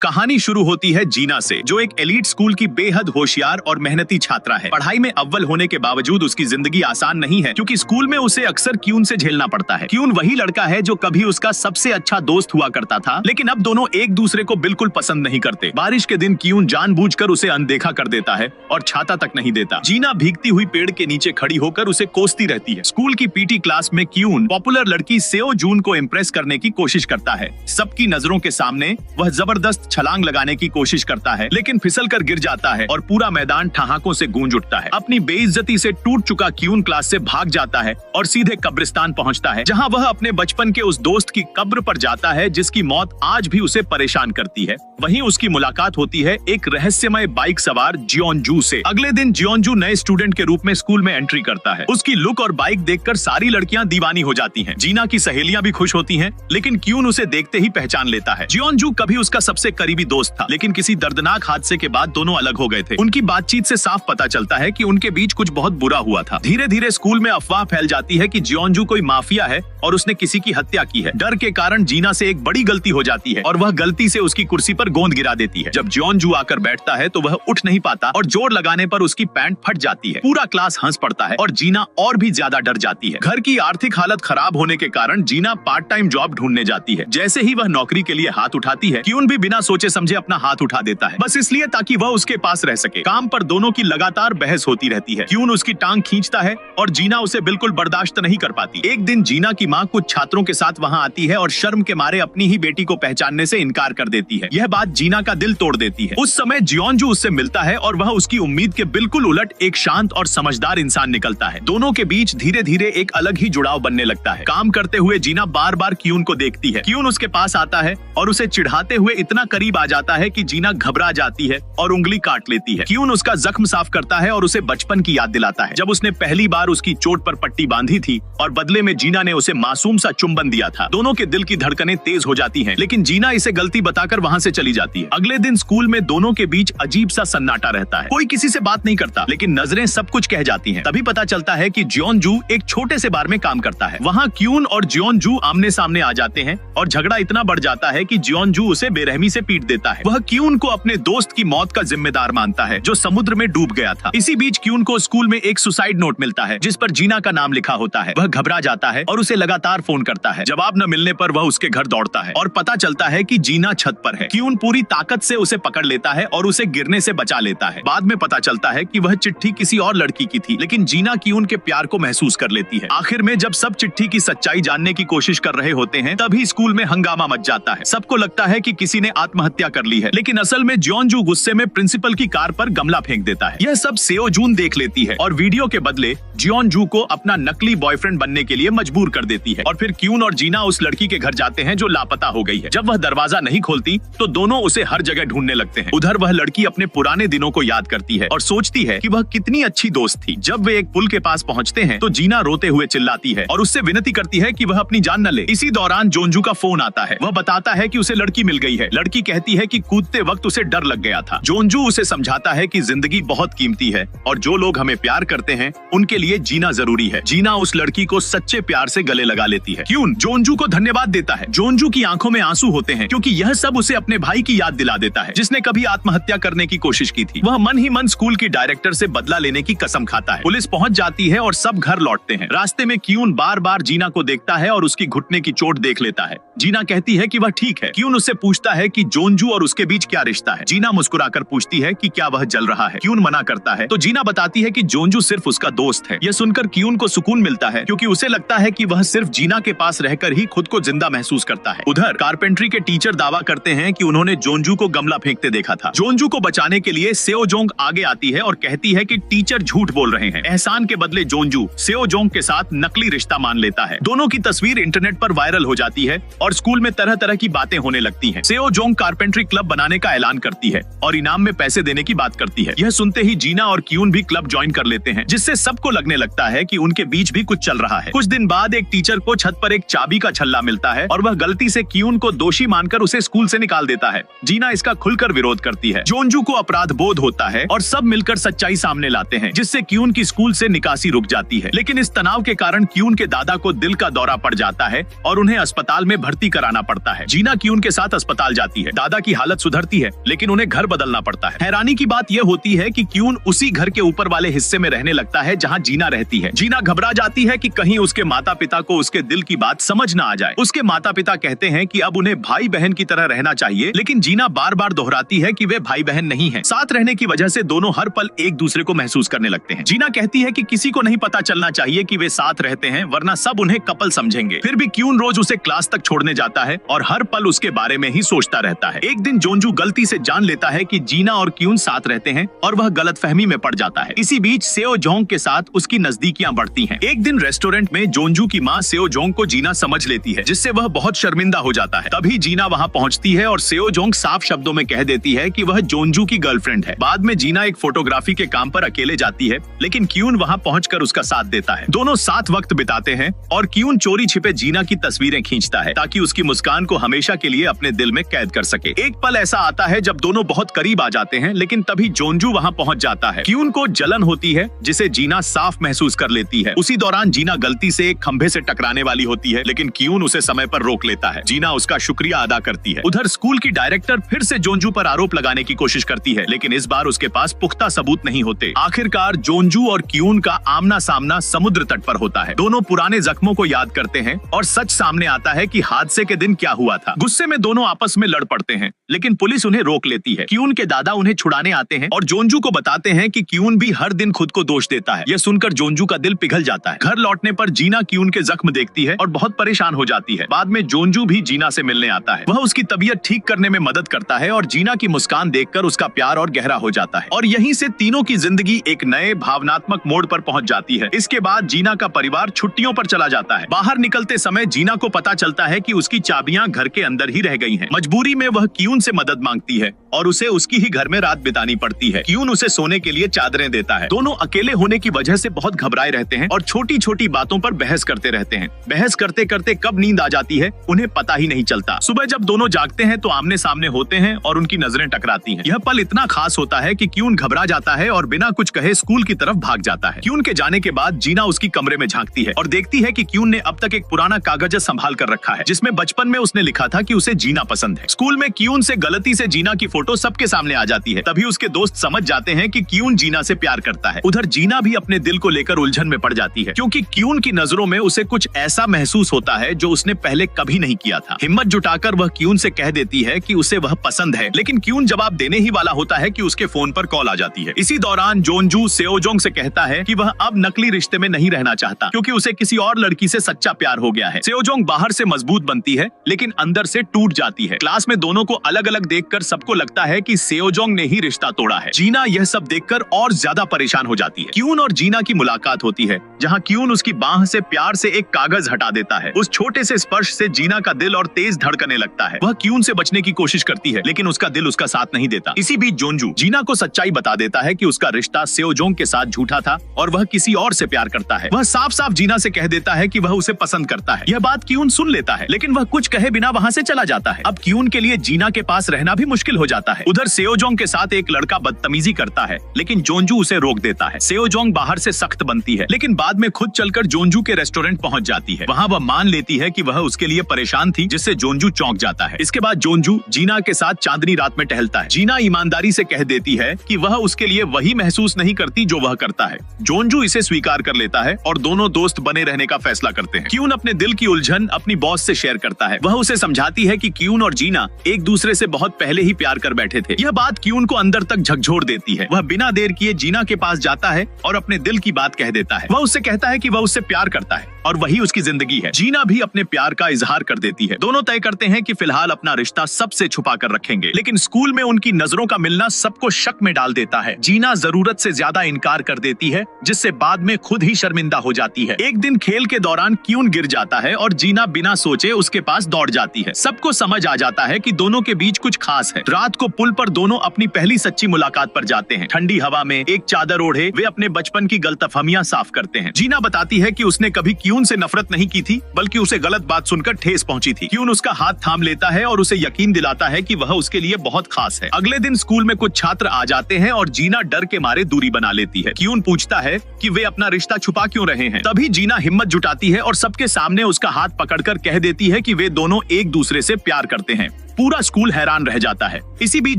कहानी शुरू होती है जीना से, जो एक एलीट स्कूल की बेहद होशियार और मेहनती छात्रा है। पढ़ाई में अव्वल होने के बावजूद उसकी जिंदगी आसान नहीं है, क्योंकि स्कूल में उसे अक्सर क्यून से झेलना पड़ता है। क्यून वही लड़का है जो कभी उसका सबसे अच्छा दोस्त हुआ करता था, लेकिन अब दोनों एक दूसरे को बिल्कुल पसंद नहीं करते। बारिश के दिन क्यून जानबूझकर उसे अनदेखा कर देता है और छाता तक नहीं देता। जीना भीगती हुई पेड़ के नीचे खड़ी होकर उसे कोसती रहती है। स्कूल की पीटी क्लास में क्यून पॉपुलर लड़की सेओ जून को इम्प्रेस करने की कोशिश करता है। सबकी नजरों के सामने वह जबरदस्त छलांग लगाने की कोशिश करता है, लेकिन फिसल कर गिर जाता है और पूरा मैदान ठहाकों से गूंज उठता है। अपनी बेइज्जती से टूट चुका क्यून क्लास से भाग जाता है और सीधे कब्रिस्तान पहुंचता है, जहां वह अपने बचपन के उस दोस्त की कब्र पर जाता है जिसकी मौत आज भी उसे परेशान करती है। वहीं उसकी मुलाकात होती है एक रहस्यमय बाइक सवार जियोनजू से। अगले दिन जियोनजू नए स्टूडेंट के रूप में स्कूल में एंट्री करता है। उसकी लुक और बाइक देखकर सारी लड़कियां दीवानी हो जाती हैं। जीना की सहेलियां भी खुश होती हैं, लेकिन क्यून उसे देखते ही पहचान लेता है। जियोनजू कभी उसका सबसे करीबी दोस्त था, लेकिन किसी दर्दनाक हादसे के बाद दोनों अलग हो गए थे। उनकी बातचीत से साफ पता चलता है कि उनके बीच कुछ बहुत बुरा हुआ था। धीरे धीरे स्कूल में अफवाह फैल जाती है कि जियोनजू कोई माफिया है और उसने किसी की हत्या की है। डर के कारण जीना से एक बड़ी गलती हो जाती है और वह गलती से उसकी कुर्सी पर गोंद गिरा देती है। जब जियोनजू आकर बैठता है तो वह उठ नहीं पाता और जोर लगाने पर उसकी पैंट फट जाती है। पूरा क्लास हंस पड़ता है और जीना और भी ज्यादा डर जाती है। घर की आर्थिक हालत खराब होने के कारण जीना पार्ट टाइम जॉब ढूंढने जाती है। जैसे ही वह नौकरी के लिए हाथ उठाती है, क्यून भी बिना सोचे समझे अपना हाथ उठा देता है, बस इसलिए ताकि वह उसके पास रह सके। काम पर दोनों की लगातार बहस होती रहती है। क्यून उसकी टांग खींचता है और जीना उसे बिल्कुल बर्दाश्त नहीं कर पाती। एक दिन जीना की माँ कुछ छात्रों के साथ वहाँ आती है और शर्म के मारे अपनी ही बेटी को पहचानने से इनकार कर देती है। यह बात जीना का दिल तोड़ देती है। उस समय जियोनजू उससे मिलता है और वह उसकी उम्मीद के बिल्कुल उलट एक शांत और समझदार इंसान निकलता है। दोनों के बीच धीरे धीरे एक अलग ही जुड़ाव बनने लगता है। काम करते हुए जीना बार बार क्यून को देखती है। क्यून उसके पास आता है और उसे चिढ़ाते हुए इतना करीब आ जाता है कि जीना घबरा जाती है और उंगली काट लेती है। क्यून उसका जख्म साफ करता है और उसे बचपन की याद दिलाता है, जब उसने पहली बार उसकी चोट पर पट्टी बांधी थी और बदले में जीना ने उसे मासूम सा चुंबन दिया था। दोनों के दिल की धड़कनें तेज हो जाती हैं, लेकिन जीना इसे गलती बताकर वहां से चली जाती है। अगले दिन स्कूल में दोनों के बीच अजीब सा सन्नाटा रहता है। कोई किसी से बात नहीं करता, लेकिन नजरें सब कुछ कह जाती हैं। तभी पता चलता है कि जियोनजू एक छोटे से बार में काम करता है। वहाँ क्यून और जियोनजू आमने सामने आ जाते हैं और झगड़ा इतना बढ़ जाता है कि जियोनजू उसे बेरहमी से पीट देता है। वह क्यून को अपने दोस्त की मौत का जिम्मेदार मानता है, जो समुद्र में डूब गया था। इसी बीच क्यून को स्कूल में एक सुसाइड नोट मिलता है, जिस पर जीना का नाम लिखा होता है। वह घबरा जाता है और उसे लगातार फोन करता है। जवाब न मिलने पर वह उसके घर दौड़ता है और पता चलता है कि जीना छत पर है। क्यून पूरी ताकत से उसे पकड़ लेता है और उसे गिरने से बचा लेता है। बाद में पता चलता है कि वह चिट्ठी किसी और लड़की की थी, लेकिन जीना क्यून के प्यार को महसूस कर लेती है। आखिर में जब सब चिट्ठी की सच्चाई जानने की कोशिश कर रहे होते हैं, तभी स्कूल में हंगामा मच जाता है। सबको लगता है कि किसी ने आत्महत्या कर ली है, लेकिन असल में जियोनजू गुस्से में प्रिंसिपल की कार पर गमला फेंक देता है। यह सब सेओ जून देख लेती है और वीडियो के बदले जियोनजू को अपना नकली बॉयफ्रेंड बनने के लिए मजबूर कर देती है। और फिर क्यून और जीना उस लड़की के घर जाते हैं जो लापता हो गई है। जब वह दरवाजा नहीं खोलती तो दोनों उसे हर जगह ढूंढने लगते हैं। उधर वह लड़की अपने पुराने दिनों को याद करती है और सोचती है कि वह कितनी अच्छी दोस्त थी। जब वे एक पुल के पास पहुंचते हैं तो जीना रोते हुए चिल्लाती है और उससे विनती करती है कि वह अपनी जान न ले। इसी दौरान जियोनजू का फोन आता है। वह बताता है कि उसे लड़की मिल गई है। लड़की कहती है कि कूदते वक्त उसे डर लग गया था। जियोनजू उसे समझाता है कि जिंदगी बहुत कीमती है और जो लोग हमें प्यार करते हैं उनके लिए जीना जरूरी है। जीना उस लड़की को सच्चे प्यार से गले लगा लेती है। क्यून जियोनजू को धन्यवाद देता है। जियोनजू की आंखों में आंसू होते हैं, क्योंकि यह सब उसे अपने भाई की याद दिला देता है, जिसने कभी आत्महत्या करने की कोशिश की थी। वह मन ही मन स्कूल की डायरेक्टर से बदला लेने की कसम खाता है। पुलिस पहुंच जाती है और सब घर लौटते हैं। रास्ते में क्यून बार बार जीना को देखता है और उसकी घुटने की चोट देख लेता है। जीना कहती है कि वह ठीक है। क्यून उससे पूछता है कि जियोनजू और उसके बीच क्या रिश्ता है। जीना मुस्कुराकर पूछती है कि क्या वह जल रहा है। क्यून मना करता है तो जीना बताती है कि जियोनजू सिर्फ उसका दोस्त है। यह सुनकर क्यून को सुकून मिलता है, क्योंकि उसे लगता है कि वह सिर्फ जीना के पास रहकर ही खुद को जिंदा महसूस करता है। उधर कारपेंट्री के टीचर दावा करते हैं कि उन्होंने जियोनजू को गमला फेंकते देखा था। जियोनजू को बचाने के लिए सेओ जोंग आगे आती है और कहती है कि टीचर झूठ बोल रहे हैं। एहसान के बदले जियोनजू सेओ जोंग के साथ नकली रिश्ता मान लेता है। दोनों की तस्वीर इंटरनेट पर वायरल हो जाती है और स्कूल में तरह तरह की बातें होने लगती हैं। सेओ जोंग कारपेंट्री क्लब बनाने का ऐलान करती है और इनाम में पैसे देने की बात करती है। यह सुनते ही जीना और क्यून भी क्लब ज्वाइन कर लेते हैं, जिससे सबको लगने लगता है कि उनके बीच भी कुछ चल रहा है। कुछ दिन बाद एक टीचर को छत पर एक चाबी का छल्ला मिलता है और वह गलती से क्यून को दोषी मानकर उसे स्कूल से निकाल देता है। जीना इसका खुलकर विरोध करती है। जियोनजू को अपराध बोध होता है और सब मिलकर सच्चाई सामने लाते हैं, जिससे क्यून की स्कूल से निकासी रुक जाती है। लेकिन इस तनाव के कारण क्यून के दादा को दिल का दौरा पड़ जाता है और उन्हें अस्पताल में भर्ती कराना पड़ता है। जीना क्यून के साथ अस्पताल जाती है। है। दादा की हालत सुधरती है, लेकिन उन्हें घर बदलना पड़ता है। हैरानी की बात यह होती है कि क्यून उसी घर के ऊपर वाले हिस्से में रहने लगता है जहाँ जीना रहती है। जीना घबरा जाती है कि कहीं उसके माता पिता को उसके दिल की बात समझ न आ जाए। उसके माता पिता कहते हैं कि अब उन्हें भाई बहन की तरह रहना चाहिए, लेकिन जीना बार बार दोहराती है कि वे भाई बहन नहीं हैं। साथ रहने की वजह से दोनों हर पल एक दूसरे को महसूस करने लगते हैं। जीना कहती है कि किसी को नहीं पता चलना चाहिए कि वे साथ रहते हैं, वरना सब उन्हें कपल समझेंगे। फिर भी क्यून रोज उसे क्लास तक छोड़ने जाता है और हर पल उसके बारे में ही सोचता रहता है। एक दिन जोंजू गलती से जान लेता है कि जीना और क्यून साथ रहते हैं और वह गलतफहमी में पड़ जाता है। इसी बीच सेओ जोंग के साथ उसकी नजदीकियां बढ़ती हैं। एक दिन रेस्टोरेंट में जोंजू की माँ सेओ जोंग को जीना समझ लेती है, जिससे वह बहुत शर्मिंदा हो जाता है। तभी जीना वहाँ पहुँचती है और सेओ जोंग साफ शब्दों में कह देती है कि वह जोंजू की गर्लफ्रेंड है। बाद में जीना एक फोटोग्राफी के काम पर अकेले जाती है, लेकिन क्यून वहाँ पहुंचकर उसका साथ देता है। दोनों साथ वक्त बिताते हैं और क्यून चोरी छिपे जीना की तस्वीरें खींचता है ताकि उसकी मुस्कान को हमेशा के लिए अपने दिल में कैद कर सके। एक पल ऐसा आता है जब दोनों बहुत करीब आ जाते हैं, लेकिन तभी जोंजू वहाँ पहुंच जाता है। क्यून को जलन होती है, जिसे जीना साफ महसूस कर लेती है। उसी दौरान जीना गलती से एक खंभे से टकराने वाली होती है, लेकिन क्यून उसे समय पर रोक लेता है। जीना उसका शुक्रिया अदा करती है। उधर स्कूल की डायरेक्टर फिर से जोंजू पर आरोप लगाने की कोशिश करती है, लेकिन इस बार उसके पास पुख्ता सबूत नहीं होते। आखिरकार जोंजू और क्यून का आमना सामना समुद्र तट पर होता है। दोनों पुराने जख्मों को याद करते हैं और सच सामने आता है कि हादसे के दिन क्या हुआ था। गुस्से में दोनों आपस में लड़ पड़ते हैं, लेकिन पुलिस उन्हें रोक लेती है। क्यून के दादा उन्हें छुड़ाने आते हैं और जोंजू को बताते हैं कि क्यून भी हर दिन खुद को दोष देता है। यह सुनकर जोंजू का दिल पिघल जाता है। घर लौटने पर जीना क्यून के जख्म देखती है और बहुत परेशान हो जाती है। बाद में जोंजू भी जीना से मिलने आता है। वह उसकी तबीयत ठीक करने में मदद करता है और जीना की मुस्कान देखकर उसका प्यार और गहरा हो जाता है। और यहीं से तीनों की जिंदगी एक नए भावनात्मक मोड़ पर पहुंच जाती है। इसके बाद जीना का परिवार छुट्टियों पर चला जाता है। बाहर निकलते समय जीना को पता चलता है कि उसकी चाबियां घर के अंदर ही रह गई हैं। मजबूरी में वह क्यून से मदद मांगती है और उसे उसकी ही घर में रात बितानी पड़ती है। क्यून उसे सोने के लिए चादरें देता है। दोनों अकेले होने की वजह से बहुत घबराए रहते हैं और छोटी छोटी बातों पर बहस करते रहते हैं। बहस करते करते कब नींद आ जाती है उन्हें पता ही नहीं चलता। सुबह जब दोनों जागते हैं तो आमने सामने होते हैं और उनकी नजरें टकराती हैं। यह पल इतना खास होता है कि क्यून घबरा जाता है और बिना कुछ कहे स्कूल की तरफ भाग जाता है। क्यून के जाने के बाद जीना उसकी कमरे में झांकती है और देखती है कि क्यून ने अब तक एक पुराना कागज संभाल कर रखा है, जिसमें बचपन में उसने लिखा था कि उसे जीना पसंद है। स्कूल में क्यून से गलती से जीना की फोटो सबके सामने आ जाती है। तभी उसके दोस्त समझ जाते हैं कि क्यून जीना से प्यार करता है। उधर जीना भी अपने दिल को लेकर उलझन में पड़ जाती है, क्योंकि क्यून की नजरों में उसे कुछ ऐसा महसूस होता है जो उसने पहले कभी नहीं किया था। हिम्मत जुटाकर वह क्यून से कह देती है कि उसे वह पसंद है, लेकिन क्यून जवाब देने ही वाला होता है कि उसके फोन पर कॉल आ जाती है। इसी दौरान जोंजू सेओजोंग से कहता है कि वह अब नकली रिश्ते में नहीं रहना चाहता, क्योंकि उसे किसी और लड़की से सच्चा प्यार हो गया है। सेओजोंग बाहर से मजबूत बनती है, लेकिन अंदर से टूट जाती है। क्लास में दोनों को अलग अलग देखकर सबको लगता है कि सेओजोंग ने ही रिश्ता तोड़ा है। जीना यह सब देखकर और ज्यादा परेशान हो जाती है। क्यून और जीना की मुलाकात होती है, जहाँ क्यून उसकी बाह से प्यार से एक कागज हटा देता है। उस छोटे से स्पर्श से जीना का दिल और तेज धड़कने लगता है। वह क्यून से बचने की कोशिश करती है, लेकिन उसका दिल उसका साथ नहीं देता। इसी बीच जोंजू जीना को सच्चाई बता देता है कि उसका रिश्ता सेओजोंग के साथ झूठा था और वह किसी और से प्यार करता है। वह साफ साफ जीना से कह देता है कि वह उसे पसंद करता है। यह बात क्यून सुन लेता है, लेकिन वह कुछ कहे बिना वहाँ से चला जाता है। अब क्यून के लिए जीना के पास रहना भी मुश्किल हो जाता है। उधर सेओजोंग के साथ एक लड़का बदतमीजी करता है, लेकिन जोंजू उसे रोक देता है। सेओजोंग बाहर से सख्त बनती है, लेकिन बाद में खुद चलकर जोंजू के रेस्टोरेंट पहुंच जाती है। वहाँ वह मान लेती है कि वह उसके लिए परेशान थी, जिससे जोंजू चौंक जाता है। इसके बाद जोंजू जीना के साथ चांदनी रात में टहलता है। जीना ईमानदारी से कह देती है कि वह उसके लिए वही महसूस नहीं करती जो वह करता है। जोंजू इसे स्वीकार कर लेता है और दोनों दोस्त बने रहने का फैसला करते हैं। क्यून अपने दिल की उलझन अपनी बॉस से शेयर करता है। वह उसे समझाती है कि क्यून और जीना एक दूसरे से बहुत पहले ही प्यार कर बैठे थे। यह बात क्यून को अंदर तक झकझोर देती है। वह बिना देर किए जीना के पास जाता है और अपने दिल की बात कह देता है। वह उससे कहता है कि वह उससे प्यार करता है और वही उसकी जिंदगी है। जीना भी अपने प्यार का इजहार कर देती है। दोनों तय करते हैं कि फिलहाल अपना रिश्ता सबसे छुपा कर रखेंगे, लेकिन स्कूल में उनकी नजरों का मिलना सबको शक में डाल देता है। जीना जरूरत से ज्यादा इनकार कर देती है, जिससे बाद में खुद ही शर्मिंदा हो जाती है। एक दिन खेल के दौरान क्यून गिर जाता है और जीना बिना सोचे उसके पास दौड़ जाती है। सबको समझ आ जाता है कि दोनों के बीच कुछ खास है। रात को पुल पर दोनों अपनी पहली सच्ची मुलाकात पर जाते हैं। ठंडी हवा में एक चादर ओढ़े वे अपने बचपन की गलतफहमियां साफ करते हैं। जीना बताती है कि उसने कभी क्यून से नफरत नहीं की थी, बल्कि उसे गलत बात सुनकर ठेस पहुंची थी। क्यून उसका हाथ थाम लेता है और उसे यकीन दिलाता है कि वह उसके लिए बहुत खास है। अगले दिन स्कूल में कुछ छात्र आ जाते हैं और जीना डर के मारे दूरी बना लेती है। क्यून पूछता है कि वे अपना रिश्ता छुपा क्यों रहे हैं। तभी जीना हिम्मत जुटाती है और सबके सामने उसका हाथ पकड़कर कह देती है कि वे दोनों एक दूसरे से प्यार करते हैं। पूरा स्कूल हैरान रह जाता है। इसी बीच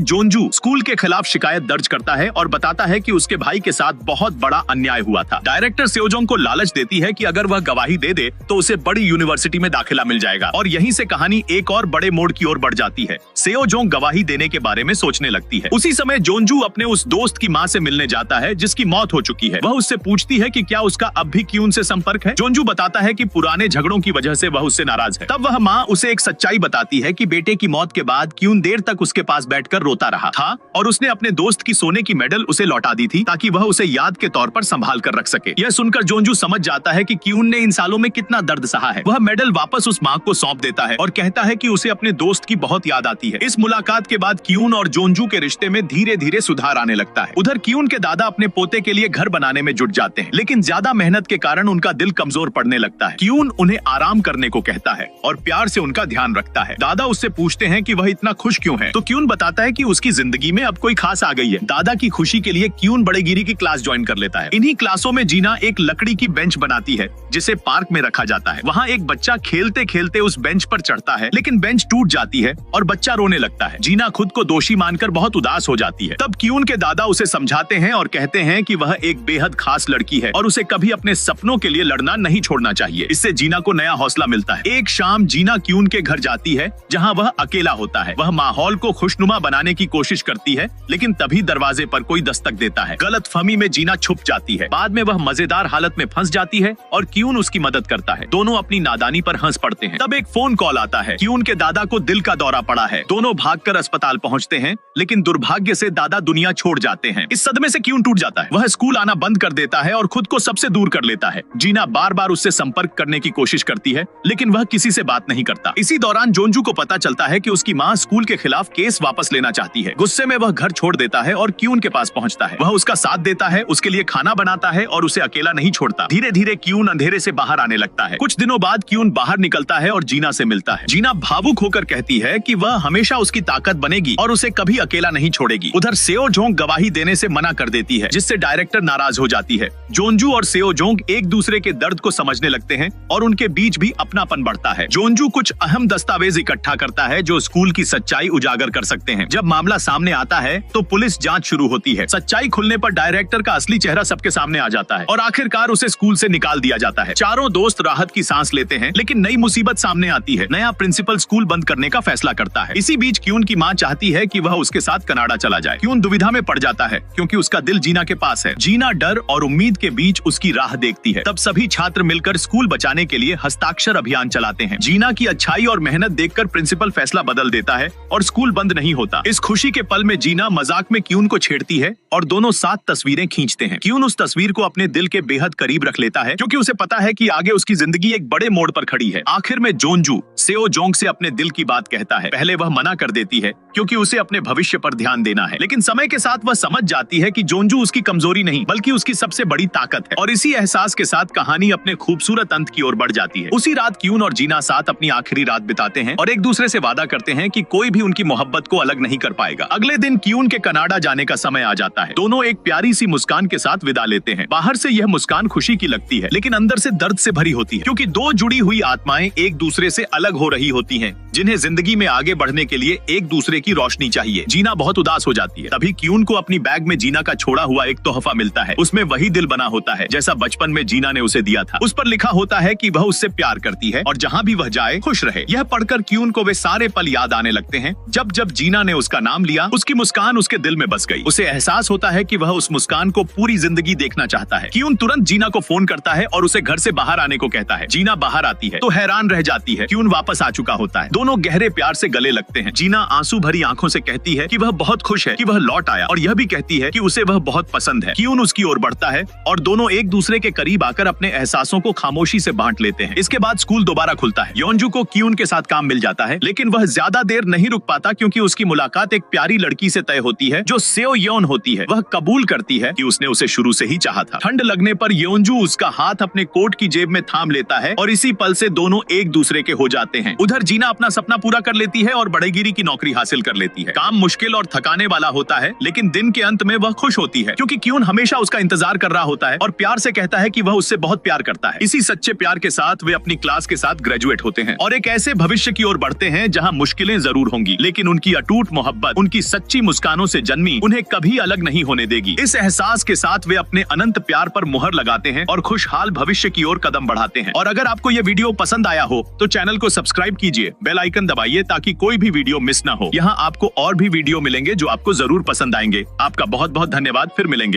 जोंजू स्कूल के खिलाफ शिकायत दर्ज करता है और बताता है कि उसके भाई के साथ बहुत बड़ा अन्याय हुआ था। डायरेक्टर सेओजोंग को लालच देती है कि अगर वह गवाही दे दे तो उसे बड़ी यूनिवर्सिटी में दाखिला मिल जाएगा और यहीं से कहानी एक और बड़े मोड़ की ओर बढ़ जाती है। सेओजोंग गवाही देने के बारे में सोचने लगती है। उसी समय जोंजू अपने उस दोस्त की माँ से मिलने जाता है जिसकी मौत हो चुकी है। वह उससे पूछती है कि क्या उसका अब भी क्यून से संपर्क है। जोंजू बताता है कि पुराने झगड़ों की वजह से वह उससे नाराज है। तब वह माँ उसे एक सच्चाई बताती है कि बेटे की मौत के बाद क्यून देर तक उसके पास बैठकर रोता रहा था और उसने अपने दोस्त की सोने की मेडल उसे लौटा दी थी ताकि वह उसे याद के तौर पर संभाल कर रख सके। यह सुनकर जोंजू समझ जाता है कि क्यून ने इन सालों में कितना दर्द सहा है। वह मेडल वापस उस माँ को सौंप देता है और कहता है कि उसे अपने दोस्त की बहुत याद आती है। इस मुलाकात के बाद क्यून और जोंजू के रिश्ते में धीरे धीरे सुधार आने लगता है। उधर क्यून के दादा अपने पोते के लिए घर बनाने में जुट जाते हैं, लेकिन ज्यादा मेहनत के कारण उनका दिल कमजोर पड़ने लगता है। क्यून उन्हें आराम करने को कहता है और प्यार से उनका ध्यान रखता है। दादा उससे पूछते हैं कि वह इतना खुश क्यों है, तो क्यून बताता है कि उसकी जिंदगी में अब कोई खास आ गई है। दादा की खुशी के लिए क्यून बड़ेगिरी की क्लास ज्वाइन कर लेता है। इन्हीं क्लासों में जीना एक लकड़ी की बेंच बनाती है जिसे पार्क में रखा जाता है। वहाँ एक बच्चा खेलते खेलते उस बेंच पर चढ़ता है, लेकिन बेंच टूट जाती है और बच्चा रोने लगता है। जीना खुद को दोषी मानकर बहुत उदास हो जाती है। तब क्यून के दादा उसे समझाते हैं और कहते हैं कि वह एक बेहद खास लड़की है और उसे कभी अपने सपनों के लिए लड़ना नहीं छोड़ना चाहिए। इससे जीना को नया हौसला मिलता है। एक शाम जीना क्यून के घर जाती है जहाँ वह अकेला होता है। वह माहौल को खुशनुमा बनाने की कोशिश करती है, लेकिन तभी दरवाजे पर कोई दस्तक देता है। गलतफहमी में जीना छुप जाती है। बाद में वह मजेदार हालत में फंस जाती है और क्यून उसकी मदद करता है। दोनों अपनी नादानी पर हंस पड़ते हैं। तब एक फोन कॉल आता है। क्यून के दादा को दिल का दौरा पड़ा है। दोनों भागकर अस्पताल पहुंचते हैं, लेकिन दुर्भाग्य से दादा दुनिया छोड़ जाते हैं। इस सदमे से क्यून टूट जाता है। वह स्कूल आना बंद कर देता है और खुद को सबसे दूर कर लेता है। जीना बार बार उससे संपर्क करने की कोशिश करती है, लेकिन वह किसी से बात नहीं करता। इसी दौरान जोंजू को पता चलता है कि उसकी माँ स्कूल के खिलाफ केस वापस लेना चाहती है। गुस्से में वह घर छोड़ देता है और क्यून के पास पहुंचता है। वह उसका साथ देता है, उसके लिए खाना बनाता है और उसे अकेला नहीं छोड़ता। धीरे धीरे क्यून अंधेरे से बाहर आने लगता है। कुछ दिनों बाद क्यून बाहर निकलता है और जीना से मिलता है। जीना भावुक होकर कहती है कि वह हमेशा उसकी ताकत बनेगी और उसे कभी अकेला नहीं छोड़ेगी। उधर सेओजोंग गवाही देने से मना कर देती है, जिससे डायरेक्टर नाराज हो जाती है। जोंजू और सेओजोंग एक दूसरे के दर्द को समझने लगते हैं और उनके बीच भी अपनापन बढ़ता है। जोंजू कुछ अहम दस्तावेज इकट्ठा करता है जो स्कूल की सच्चाई उजागर कर सकते हैं। जब मामला सामने आता है तो पुलिस जांच शुरू होती है। सच्चाई खुलने पर डायरेक्टर का असली चेहरा सबके सामने आ जाता है और आखिरकार उसे स्कूल से निकाल दिया जाता है। चारों दोस्त राहत की सांस लेते हैं, लेकिन नई मुसीबत सामने आती है। नया प्रिंसिपल स्कूल बंद करने का फैसला करता है। इसी बीच क्यून की माँ चाहती है कि वह उसके साथ कनाडा चला जाए। क्यून दुविधा में पड़ जाता है क्योंकि उसका दिल जीना के पास है। जीना डर और उम्मीद के बीच उसकी राह देखती है। तब सभी छात्र मिलकर स्कूल बचाने के लिए हस्ताक्षर अभियान चलाते हैं। जीना की अच्छाई और मेहनत देखकर प्रिंसिपल फैसला बदल देता है और स्कूल बंद नहीं होता। इस खुशी के पल में जीना मजाक में क्यून को छेड़ती है और दोनों साथ तस्वीरें खींचते हैं। क्यून उस तस्वीर को अपने दिल के बेहद करीब रख लेता है क्योंकि उसे पता है कि आगे उसकी जिंदगी एक बड़े मोड़ पर खड़ी है। आखिर में जोंजू सेओजोंग से अपने दिल की बात कहता है। पहले वह मना कर देती है क्योंकि उसे अपने भविष्य पर ध्यान देना है, लेकिन समय के साथ वह समझ जाती है कि जोंजू उसकी कमजोरी नहीं बल्कि उसकी सबसे बड़ी ताकत है। और इसी एहसास के साथ कहानी अपने खूबसूरत अंत की ओर बढ़ जाती है। उसी रात क्यून और जीना साथ अपनी आखिरी रात बिताते हैं और एक दूसरे से वादा करते हैं कि कोई भी उनकी मोहब्बत को अलग नहीं कर पाएगा। अगले दिन क्यून के कनाडा जाने का समय आ जाता है। दोनों एक प्यारी सी मुस्कान के साथ विदा लेते हैं। बाहर से यह मुस्कान खुशी की लगती है, लेकिन अंदर से दर्द से भरी होती है क्योंकि दो जुड़ी हुई आत्माएं एक दूसरे से अलग हो रही होती हैं, जिन्हें जिंदगी में आगे बढ़ने के लिए एक दूसरे की रोशनी चाहिए। जीना बहुत उदास हो जाती है। तभी क्यून को अपनी बैग में जीना का छोड़ा हुआ एक तोहफा मिलता है। उसमें वही दिल बना होता है जैसा बचपन में जीना ने उसे दिया था। उस पर लिखा होता है कि वह उससे प्यार करती है और जहाँ भी वह जाए खुश रहे। यह पढ़कर क्यून को वे सारे पल याद आने लगते हैं जब जब जीना ने उसका नाम लिया। उसकी मुस्कान उसके दिल में बस गई। उसे एहसास होता है कि वह उस मुस्कान को पूरी जिंदगी देखना चाहता है। क्यून तुरंत जीना को फोन करता है और उसे घर से बाहर आने को कहता है। जीना बाहर आती है तो हैरान रह जाती है। क्यून वापस आ चुका होता है। दोनों गहरे प्यार से गले लगते हैं। जीना आंसू भरी आंखों से कहती है कि वह बहुत खुश है कि वह लौट आया और यह भी कहती है कि उसे वह बहुत पसंद है। क्यून उसकी ओर बढ़ता है और दोनों एक दूसरे के करीब आकर अपने एहसासों को खामोशी से बांट लेते हैं। इसके बाद स्कूल दोबारा खुलता है। योंजू को क्यून के साथ काम मिल जाता है, लेकिन वह ज्यादा देर नहीं रुक पाता क्योंकि उसकी मुलाकात एक प्यारी लड़की से तय होती है जो सेओ योन होती है। वह कबूल करती है कि उसने उसे शुरू से ही चाहा था। ठंड लगने पर योंजू उसका हाथ अपने कोट की जेब में थाम लेता है और इसी पल से दोनों एक दूसरे के हो जाते हैं। उधर जीना अपना सपना पूरा कर लेती है और बड़ेगिरी की नौकरी हासिल कर लेती है। काम मुश्किल और थकाने वाला होता है, लेकिन दिन के अंत में वह खुश होती है क्योंकि क्यून हमेशा उसका इंतजार कर रहा होता है और प्यार से कहता है कि वह उससे बहुत प्यार करता है। इसी सच्चे प्यार के साथ वे अपनी क्लास के साथ ग्रेजुएट होते हैं और एक ऐसे भविष्य की ओर बढ़ते हैं जहां मुश्किलें जरूर होंगी, लेकिन उनकी अटूट मोहब्बत, उनकी सच्ची मुस्कानों से जन्मी, उन्हें कभी अलग नहीं होने देगी। इस एहसास के साथ वे अपने अनंत प्यार पर मुहर लगाते हैं और खुशहाल भविष्य की ओर कदम बढ़ाते हैं। और अगर आपको ये वीडियो पसंद आया हो तो चैनल को सब्सक्राइब कीजिए, बेल आइकन दबाइए ताकि कोई भी वीडियो मिस ना हो। यहाँ आपको और भी वीडियो मिलेंगे जो आपको जरूर पसंद आएंगे। आपका बहुत बहुत धन्यवाद, फिर मिलेंगे।